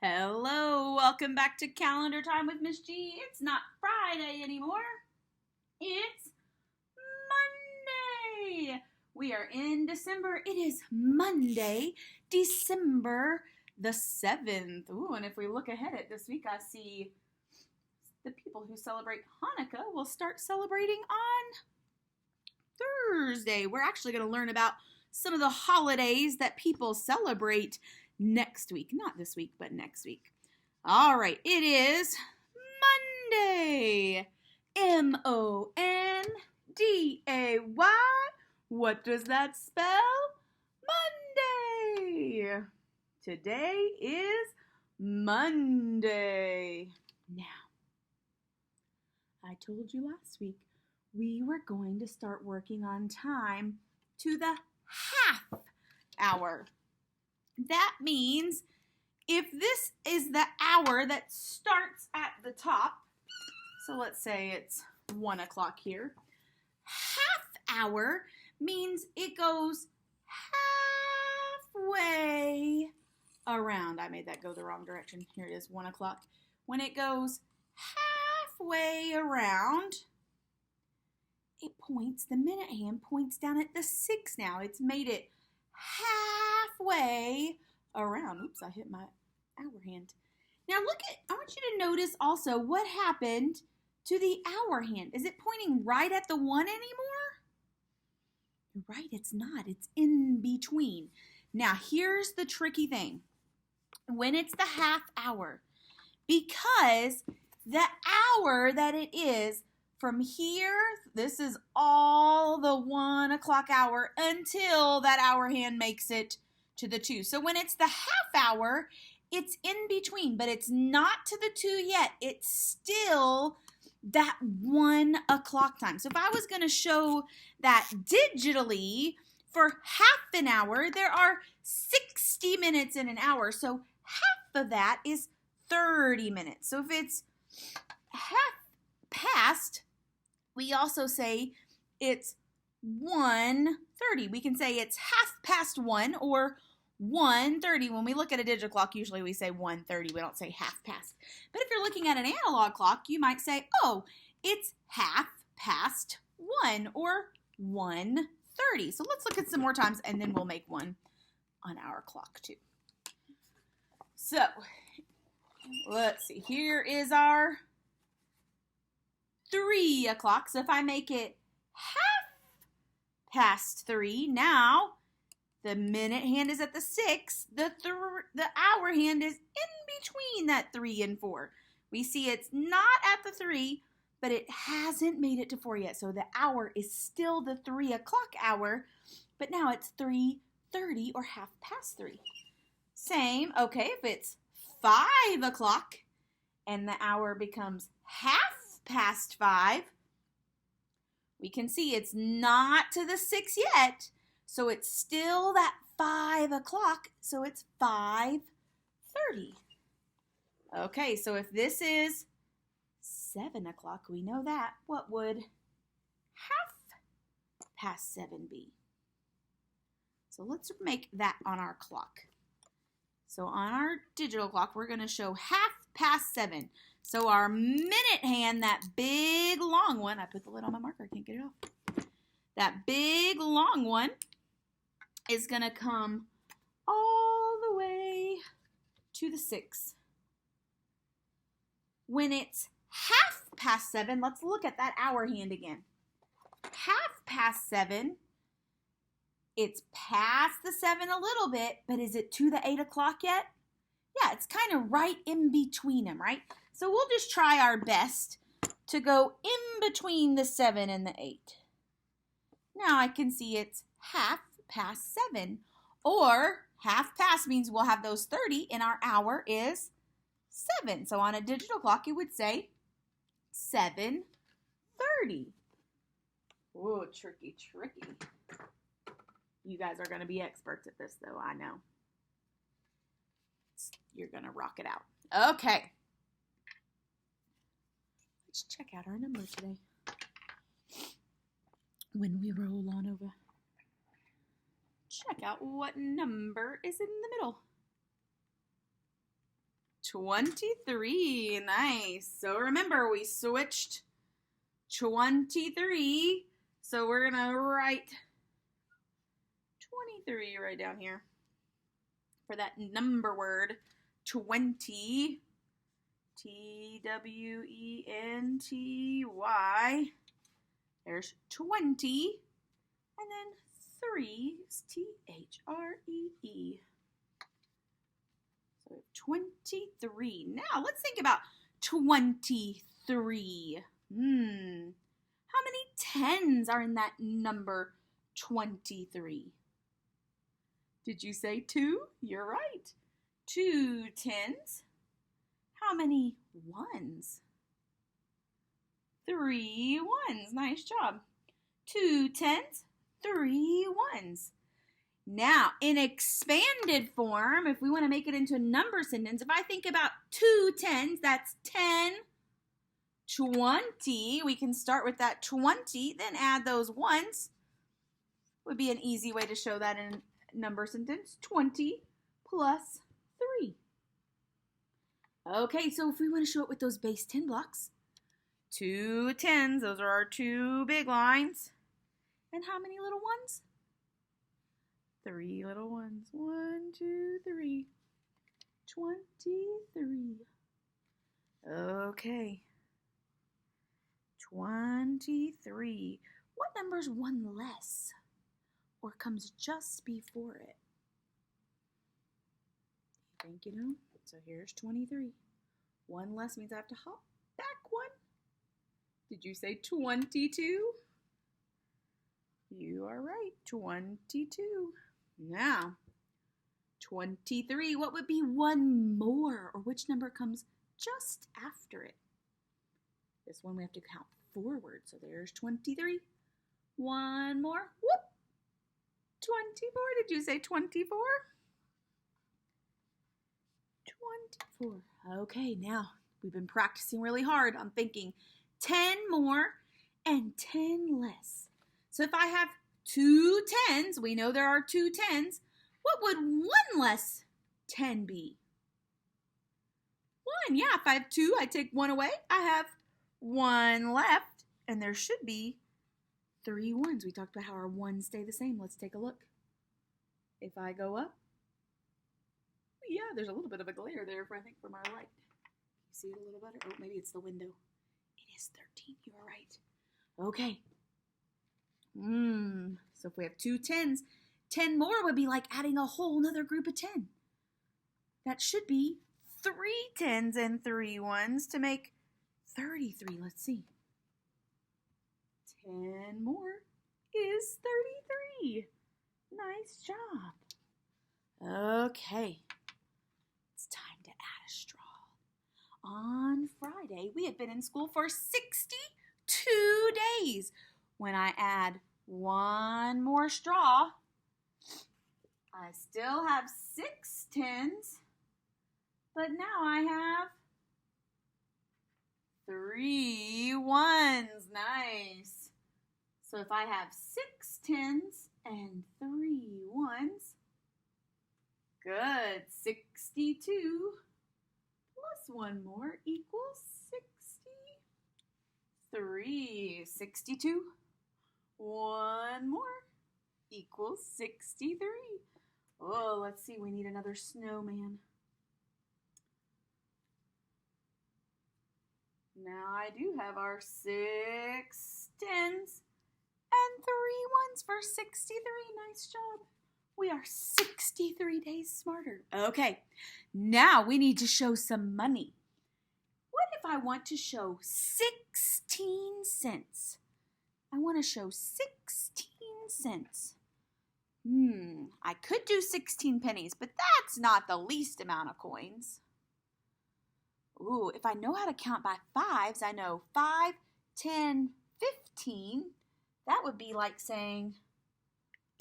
Hello, welcome back to Calendar Time with Miss G. It's not Friday anymore. It's Monday. We are in December. It is Monday, December the 7th. Ooh, and if we look ahead at this week, I see the people who celebrate Hanukkah will start celebrating on Thursday. We're actually going to learn about some of the holidays that people celebrate next week. Not this week, but next week. All right, it is Monday. Monday. What does that spell? Monday. Today is Monday. Now, I told you last week we were going to start working on time to the half hour. That means if this is the hour that starts at the top, so let's say it's 1 o'clock here, half hour means it goes halfway around. I made that go the wrong direction. Here it is, 1 o'clock. When it goes halfway around, it points, the minute hand points down at the 6 now. It's made it halfway around. Oops, I hit my hour hand. Now I want you to notice also what happened to the hour hand. Is it pointing right at the 1 anymore? You're right, it's not. It's in between. Now, here's the tricky thing. When it's the half hour, because the hour that it is from here, this is all the 1 o'clock hour until that hour hand makes it to the 2. So when it's the half hour, it's in between, but it's not to the 2 yet. It's still that 1 o'clock time. So if I was going to show that digitally for half an hour, there are 60 minutes in an hour. So half of that is 30 minutes. So if it's half past, we also say it's 1:30. We can say it's half past 1 or 1:30. When we look at a digital clock, usually we say 1:30. We don't say half past. But if you're looking at an analog clock, you might say, oh, it's half past 1 or 1:30. So let's look at some more times and then we'll make one on our clock too. So let's see. Here is our 3 o'clock. So if I make it half past 3, now the minute hand is at the 6. The hour hand is in between that 3 and 4. We see it's not at the 3, but it hasn't made it to 4 yet. So the hour is still the 3 o'clock hour, but now it's 3:30 or half past 3. Same, okay, if it's 5 o'clock and the hour becomes half past 5, we can see it's not to the 6 yet, so it's still that 5 o'clock, so it's 5:30. Okay, so if this is 7 o'clock, we know that. What would half past 7 be? So let's make that on our clock. So on our digital clock, we're going to show half past 7. So our minute hand, that big long one, I put the lid on my marker, I can't get it off. That big long one is going to come all the way to the 6. When it's half past 7, let's look at that hour hand again. Half past 7, it's past the 7 a little bit, but is it to the 8 o'clock yet? Yeah, it's kind of right in between them, right? So we'll just try our best to go in between the 7 and the 8. Now I can see it's half past 7, or half past means we'll have those 30 and our hour is 7. So on a digital clock, it would say 7:30. Whoa, tricky. You guys are going to be experts at this, though, I know. You're going to rock it out. Okay. Let's check out our number today. When we roll on over. Check out what number is in the middle. 23. Nice. So remember, we switched 23. So we're going to write 23 right down here for that number word, 20. T-W-E-N-T-Y. There's 20. And then 3 is T-H-R-E-E. So 23. Now let's think about 23. How many tens are in that number 23? Did you say 2? You're right. 2 tens. How many ones? 3 ones. Nice job. 2 tens, 3 ones. Now, in expanded form, if we want to make it into a number sentence, if I think about 2 tens, that's 10, 20. We can start with that 20, then add those ones. Would be an easy way to show that in a number sentence. 20 plus 3. Okay, so if we want to show it with those base 10 blocks, 2 tens, those are our 2 big lines. And how many little ones? 3 little ones. 1, 2, 3. 23. Okay. 23. What number's one less or comes just before it? You think you know? So here's 23. One less means I have to hop back 1. Did you say 22? You are right, 22. Now, 23, what would be one more, or which number comes just after it? This one we have to count forward, so there's 23. One more, whoop, 24. Did you say 24? 24. Okay, now we've been practicing really hard. I'm thinking 10 more and 10 less. So if I have 2 tens, we know there are 2 tens, what would 1 less 10 be? 1, yeah, if I have 2, I take 1 away. I have 1 left, and there should be 3 ones. We talked about how our ones stay the same. Let's take a look. If I go up, yeah, there's a little bit of a glare there, I think, from our light. You see it a little better? Oh, maybe it's the window. It is 13. You are right. Okay. So if we have 2 tens, 10 more would be like adding a whole nother group of 10. That should be 3 tens and 3 ones to make 33. Let's see. 10 more is 33. Nice job. Okay. It's time to add a straw. On Friday, we have been in school for 62 days. When I add 1 more straw, I still have 6 tens, but now I have 3 ones. Nice. So if I have 6 tens and 3 ones, good, 62 plus 1 more equals 63. 62. 1 more equals 63. Oh, let's see, we need another snowman. Now I do have our 6 tens and 3 ones for 63. Nice job. We are 63 days smarter. Okay, now we need to show some money. What if I want to show 16 cents? I want to show 16 cents. I could do 16 pennies, but that's not the least amount of coins. Ooh, if I know how to count by fives, I know 5, 10, 15. That would be like saying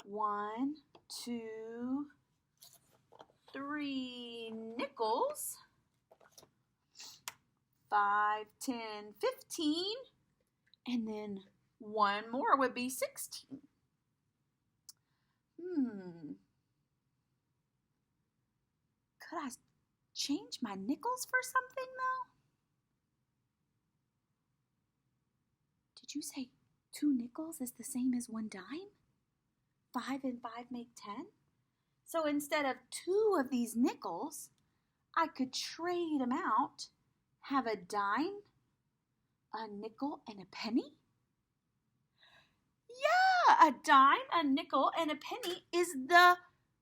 1, 2, 3 nickels. 5, 10, 15. And then 1 more would be 16. Could I exchange my nickels for something, though? Did you say 2 nickels is the same as 1 dime? 5 and 5 make 10? So instead of 2 of these nickels, I could trade them out, have a dime, a nickel, and a penny? Yeah, a dime, a nickel, and a penny is the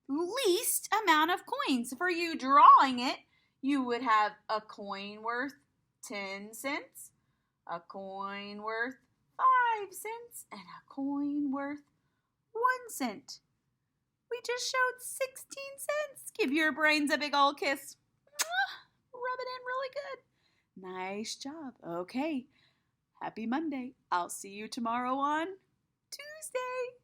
least amount of coins. For you drawing it, you would have a coin worth 10 cents, a coin worth 5 cents, and a coin worth 1 cent. We just showed 16 cents. Give your brains a big old kiss. Rub it in really good. Nice job. Okay. Happy Monday. I'll see you tomorrow on Tuesday.